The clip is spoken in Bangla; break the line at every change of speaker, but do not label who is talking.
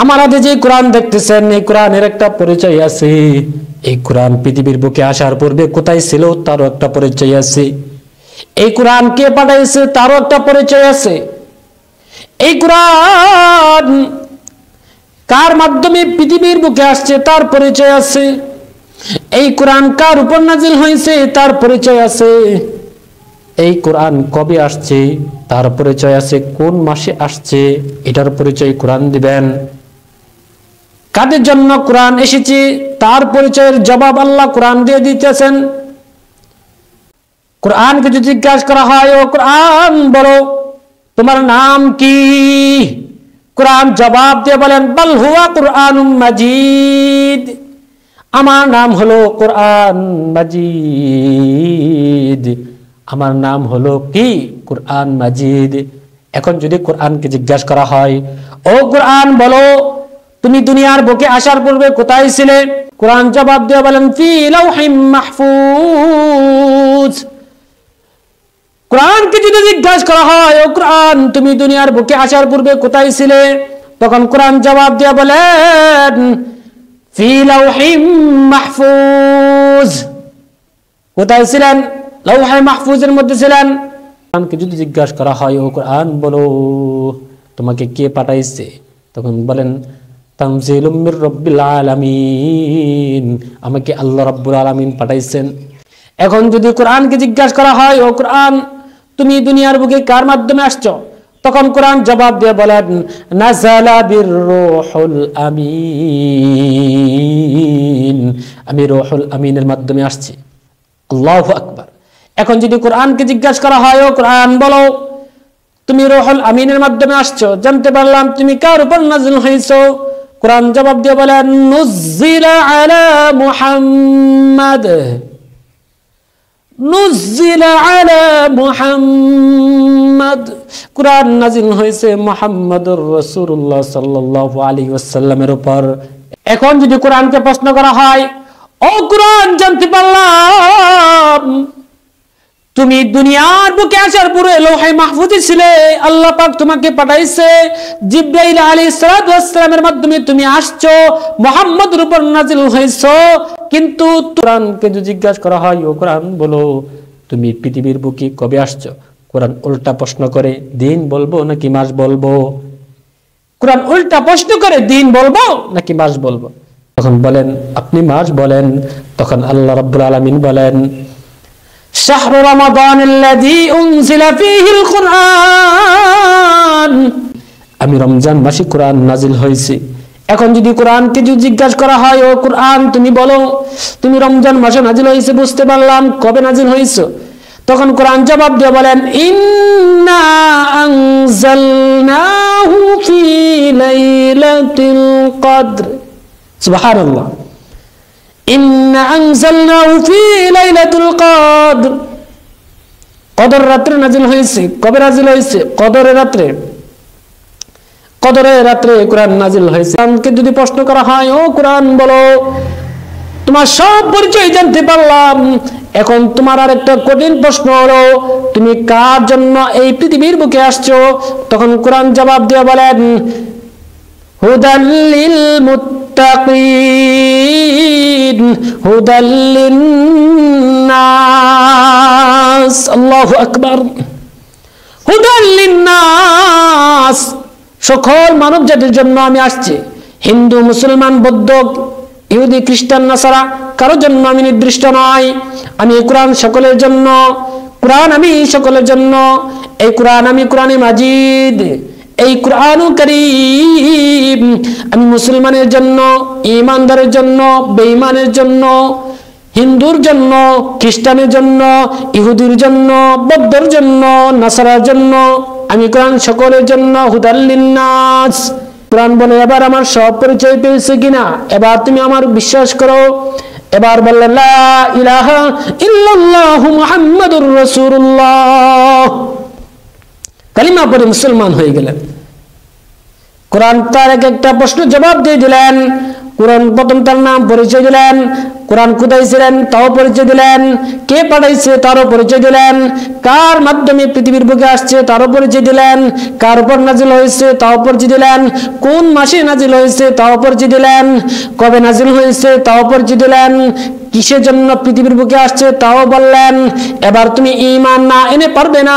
আমার হাতে যে কোরআন দেখতেছেন, এই কোরআনের একটা পরিচয় আছে। এই কোরআন পৃথিবীর বুকে আসার পূর্বে কোথায় ছিল তারও একটা পরিচয় আছে। এই কোরআন কে পাঠাইছে তারও একটা পরিচয় আছে। এই কোরআন কার মাধ্যমে পৃথিবীর বুকে আসছে তার পরিচয় আছে। এই কোরআন কার উপর নাজিল হয়েছে তার পরিচয় আছে। এই কোরআন কবে আসছে তার পরিচয় আছে। কোন মাসে আসছে এটার পরিচয় কোরআন দিবেন। কাদের জন্য কোরআন এসেছে তার পরিচয়ের জবাব আল্লাহ কোরআন দিয়ে দিতেছেন। কোরআনকে যদি জিজ্ঞাসা করা হয়, ও কোরআন বলো তোমার নাম কি, কোরআন জবাব দিয়ে বলেন, বাল হুয়া কুরআনুম মাজিদ, আমার নাম হলো কোরআন মাজিদ, আমার নাম হলো কি কোরআন মাজিদ। এখন যদি কোরআনকে জিজ্ঞাসা করা হয়, ও কোরআন বলো তুমি দুনিয়ার বুকে আসার পূর্বে কোথায় ছিলে, কোরআন জবাব দিয়ে বলেন, ফি লাউহিম মাহফুজ। কোরআনকে যদি জিজ্ঞাসা করা হয়, ও কোরআন তুমি দুনিয়ার বুকে আসার পূর্বে কোথায় ছিলে, তখন কোরআন জবাব দিয়ে বলেন, ফি লাউহিম মাহফুজ। কোথায় ছিলেন? লাউহে মাহফুজের মধ্যে ছিলেন। কোরআনকে যদি জিজ্ঞাসা করা হয়, ও কোরআন বলো তোমাকে কে পাঠাইছে, তখন বলেন, তানজিলুম মির রাব্বিল আলামিন, আমাকে আল্লাহ রাব্বুল আলামিন পাঠাইছেন। এখন যদি কোরআনকে জিজ্ঞাসা করা হয়, ও কোরআন তুমি দুনিয়ার বুকে কার মাধ্যমে আসছো, তখন কোরআন জবাব দিয়ে বলেন, নাযালা বির রূহুল আমিন, আমি রূহুল আমিনের মাধ্যমে আসছি। আল্লাহু আকবার। এখন যদি কোরআনকে জিজ্ঞাসা করা হয়, ও কোরআন বলো তুমি রূহুল আমিনের মাধ্যমে আসছো, জানতে পারলাম তুমি কার উপর নাযিল হইছো, কোরআন জবাব দিয়ে বলেন, নুজিলা আলা মুহাম্মাদ, নুজিলা আলা মুহাম্মাদ, কোরআন নাযিল হয়েছে মুহাম্মাদুর রাসূলুল্লাহ সাল্লাল্লাহু আলাইহি ওয়াসাল্লামের উপর। এখন যদি কোরআনকে প্রশ্ন করা হয়, ও কোরআন জানতে পারলাম তুমি দুনিয়ার বুকে আসার পূর্বে লৌহে মাহফুজে ছিলে, আল্লাহ পাক তোমাকে পাঠাইছে, জিবরাইল আলাইহিস সালাতু ওয়াস সালামের মাধ্যমে তুমি আসছো, মুহাম্মদের উপর নাযিল হইছো। কিন্তু কোরআনকে যদি জিজ্ঞাসা করা হয়, ও কোরআন বলো তুমি পৃথিবীর বুকে কবে আসছো, কোরআন উল্টা প্রশ্ন করে, দিন বলবো নাকি মাস বলবো। কোরআন উল্টা প্রশ্ন করে, দিন বলবো নাকি মাস বলবো। তখন বলেন আপনি মাস বলেন। তখন আল্লাহ রাব্বুল আলামিন বলেন, শাহরু রমাদানাল্লাযী উনজিলা ফীহিল কুরআন, আমি রমজান মাসে কোরআন নাজিল হয়েছে। এখন যদি কোরআনকে যদি জিজ্ঞাসা করা হয়, ও কোরআন তুমি বলো তুমি রমজান মাসে নাজিল হয়েছে, বুঝতে পারলাম কবে নাজিল হয়েছে, তখন কোরআন জবাব দিয়ে বলেন, ইন্না আনজালনাহু ফি লাইলাতিল কদর। সুবহানাল্লাহ। ইন্না আনজালনাহু ফি লাইলাতুল কদর, কদর রাতে নাজিল হয়েছে। কবে নাজিল হয়েছে? কদরের রাতে। কদরের রাতে কোরআন নাজিল হয়েছে। কোরআনকে যদি প্রশ্ন করা হয়, ও কোরআন বলো তোমার সব পরিচয় জানতে পারলাম, এখন তোমার আর একটা কঠিন প্রশ্ন হলো তুমি কার জন্য এই পৃথিবীর বুকে আসছো, তখন কোরআন জবাব দিয়ে বলেন, হুদাল লিল মুত্তাকিন, হুদাল লিন্নাস। আল্লাহু আকবার। হুদাল লিন্নাস, সকল মানব জাতির জন্য আমি আসছি। হিন্দু, মুসলমান, বৌদ্ধ, ইহুদি, খ্রিস্টান, নাসারা কারোর জন্য আমি নির্দিষ্ট নয়। আমি কোরআন সকলের জন্য, কোরআন আমি সকলের জন্য। এই কোরআন আমি কোরআনে মাজিদ, এই কোরআনুল কারীম আমি মুসলমানের জন্য, ঈমানদারের জন্য, বেঈমানের জন্য, হিন্দুর জন্য, খ্রিস্টানের জন্য, ইহুদির জন্য, বৌদ্ধর জন্য, নাসারার জন্য, আমি কোরআন সকলের জন্য, হুদাল লিন্নাস। কোরআন বলে এবার আমার সব পরিচয় পেয়েছে কিনা, এবার তুমি আমার বিশ্বাস করো। এবার বললেন, লা ইলাহা ইল্লাল্লাহু মুহাম্মাদুর রাসূলুল্লাহ, কালিমা পড়ে মুসলমান হয়ে গেলেন। কোরআন তার এক একটা প্রশ্ন জবাব দিয়ে দিলেন, কোরআন প্রথম তার নাম পরিচয় দিলেন, কোরআন কোথায় ছিলেন তাও পরিচয় দিলেন, কে পাঠাইছে তারও পরিচয় দিলেন, কার মাধ্যমে পৃথিবীর বুকে আসছে তারও পরিচয় দিলেন, কার উপর নাজিল হয়েছে তাও পরিচয় দিলেন, কোন মাসে নাজিল হয়েছে তাও পরিচয় দিলেন, কবে নাজিল হয়েছে তাও পরিচয় দিলেন, কিসের জন্য পৃথিবীর বুকে আসছে তাও বললেন। এবার তুমি ঈমান না এনে পারবে না।